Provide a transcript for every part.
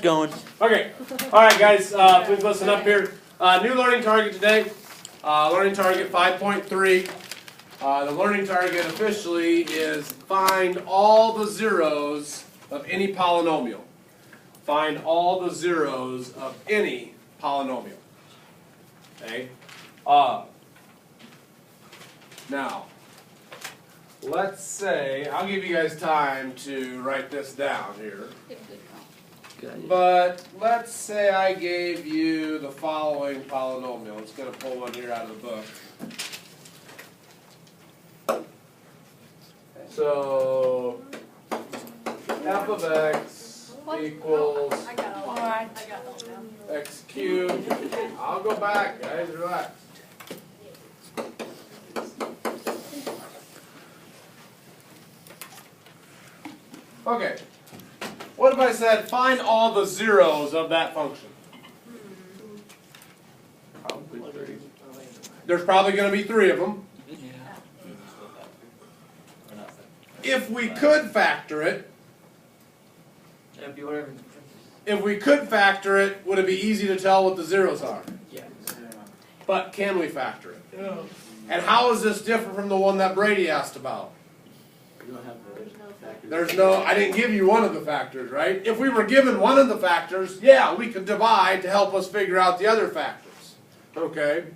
Going. Okay. All right, guys. Please listen up here. New learning target today. Learning target 5.3. The learning target officially is find all the zeros of any polynomial. Find all the zeros of any polynomial. Okay. Now, let's say I'll give you guys time to write this down here. But let's say I gave you the following polynomial. It's going to pull one here out of the book. So f of x equals x cubed. I'll go back, guys. Relax. Okay. What if I said find all the zeros of that function? There's probably going to be 3 of them. If we could factor it, would it be easy to tell what the zeros are? Yeah. But can we factor it? Yeah. And how is this different from the one that Brady asked about? There's no, I didn't give you one of the factors, right? If we were given one of the factors, yeah, we could divide to help us figure out the other factors. Okay?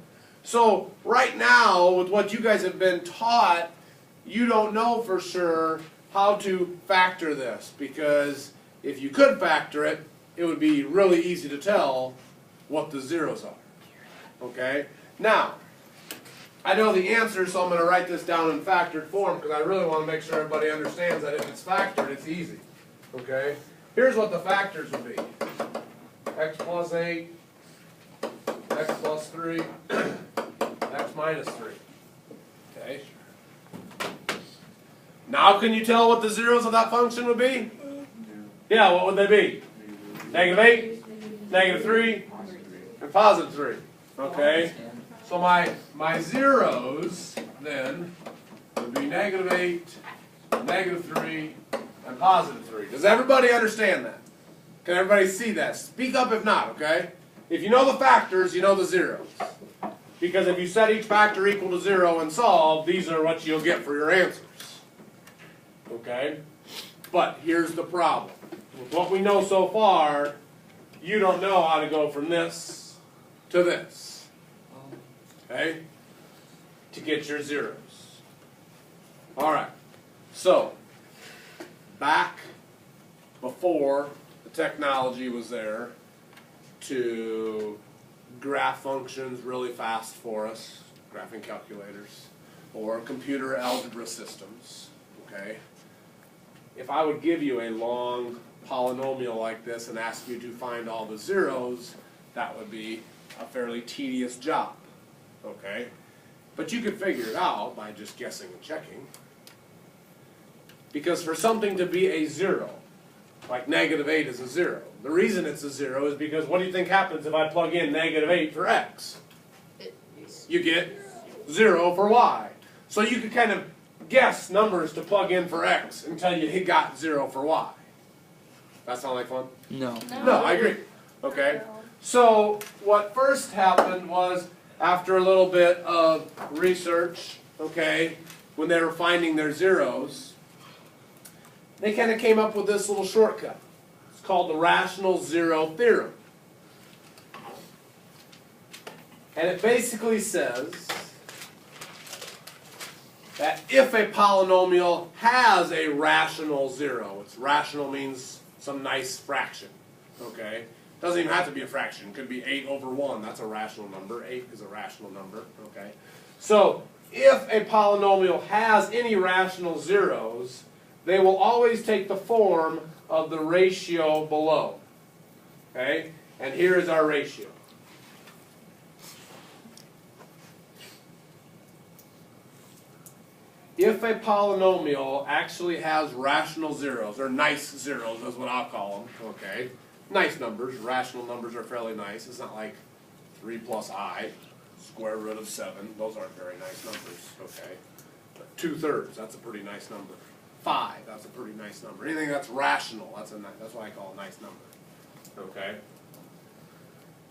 So, right now, with what you guys have been taught, you don't know for sure how to factor this. Because if you could factor it, it would be really easy to tell what the zeros are. Okay? Now, I know the answer, so I'm going to write this down in factored form because I really want to make sure everybody understands that if it's factored, it's easy. Okay? Here's what the factors would be. X plus 8, x plus 3, x minus 3. Okay? Now can you tell what the zeros of that function would be? Yeah, what would they be? Negative 8, negative 3, and positive 3. Okay? So my zeros then would be negative 8, negative 3, and positive 3. Does everybody understand that? Can everybody see that? Speak up if not, okay? If you know the factors, you know the zeros. Because if you set each factor equal to 0 and solve, these are what you'll get for your answers. Okay? But here's the problem. With what we know so far, you don't know how to go from this to this. Okay? To get your zeros. Alright. So, back before the technology was there to graph functions really fast for us, graphing calculators, or computer algebra systems, okay? If I would give you a long polynomial like this and ask you to find all the zeros, that would be a fairly tedious job. Okay? But you could figure it out by just guessing and checking. Because for something to be a 0, like negative 8 is a 0, the reason it's a 0 is because what do you think happens if I plug in negative 8 for x? You get 0 for y. So you could kind of guess numbers to plug in for x until you got 0 for y. That sound like fun? No. No, I agree. Okay? So what first happened was, after a little bit of research, okay, when they were finding their zeros, they kind of came up with this little shortcut. It's called the rational zero theorem. And it basically says that if a polynomial has a rational zero, it's rational means some nice fraction, okay? Doesn't even have to be a fraction. It could be 8 over 1. That's a rational number. 8 is a rational number. Okay. So if a polynomial has any rational zeros, they will always take the form of the ratio below. Okay? And here is our ratio. If a polynomial actually has rational zeros, or nice zeros is what I'll call them, okay? Nice numbers. Rational numbers are fairly nice. It's not like 3 plus I, square root of 7. Those aren't very nice numbers, okay? But 2/3, that's a pretty nice number. 5, that's a pretty nice number. Anything that's rational, that's what I call a nice number. Okay?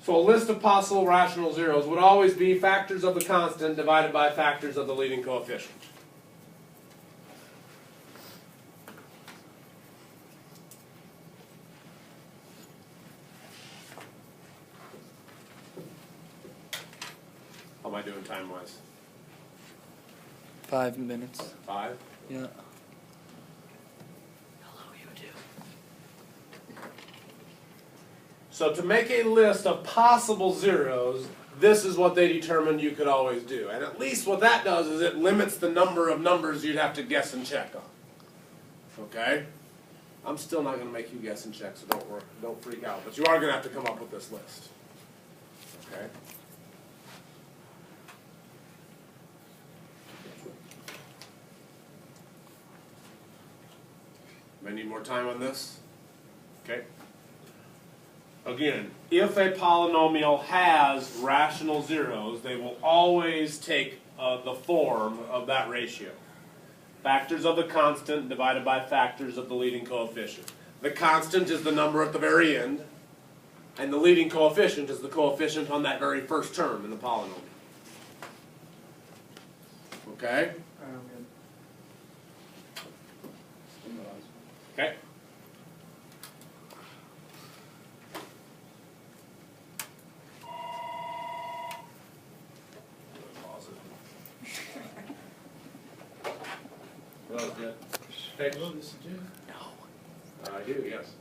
So a list of possible rational zeros would always be factors of the constant divided by factors of the leading coefficient. How am I doing time-wise? 5 minutes. 5? Yeah. So to make a list of possible zeros, this is what they determined you could always do. And at least what that does is it limits the number of numbers you'd have to guess and check on. Okay? I'm still not going to make you guess and check, so don't freak out. But you are going to have to come up with this list. Okay? May need more time on this? Okay. Again, if a polynomial has rational zeros, they will always take the form of that ratio. Factors of the constant divided by factors of the leading coefficient. The constant is the number at the very end, and the leading coefficient is the coefficient on that very first term in the polynomial. Okay? Okay? Well, yeah. Hey, no. I do, yes.